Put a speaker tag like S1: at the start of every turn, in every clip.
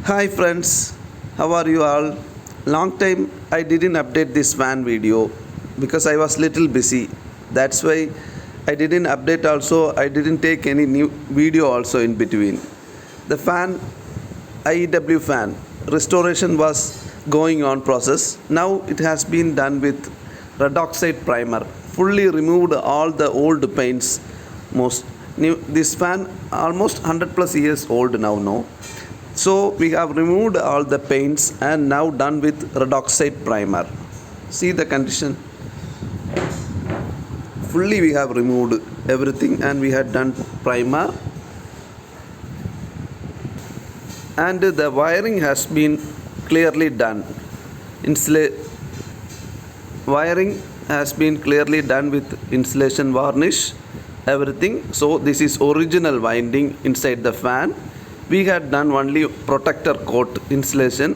S1: Hi friends, how are you all? Long time I didn't update this fan video because I was little busy. That's why I didn't update also. I didn't take any new video also in between. The fan IEW fan restoration was going on process. Now it has been done with red oxide primer. Fully removed all the old paints. Most new this fan almost 100 plus years old now. No. So we have removed all the paints and now done with red oxide primer. See the condition. Fully we have removed everything and we had done primer. And the wiring has been clearly done. Wiring has been clearly done with insulation varnish. Everything. So this is original winding inside the fan. We had done only protector coat insulation.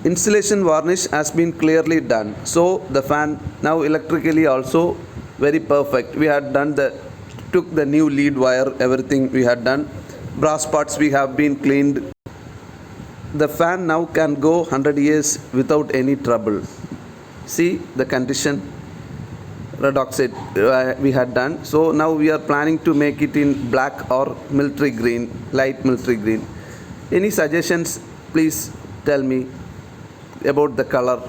S1: Insulation varnish has been clearly done. So the fan now electrically also very perfect. We had done took the new lead wire, everything we had done. Brass parts we have been cleaned. The fan now can go 100 years without any trouble. See the condition. Red oxide we had done. So now we are planning to make it in black or military green, light military green. Any suggestions, please tell me about the color.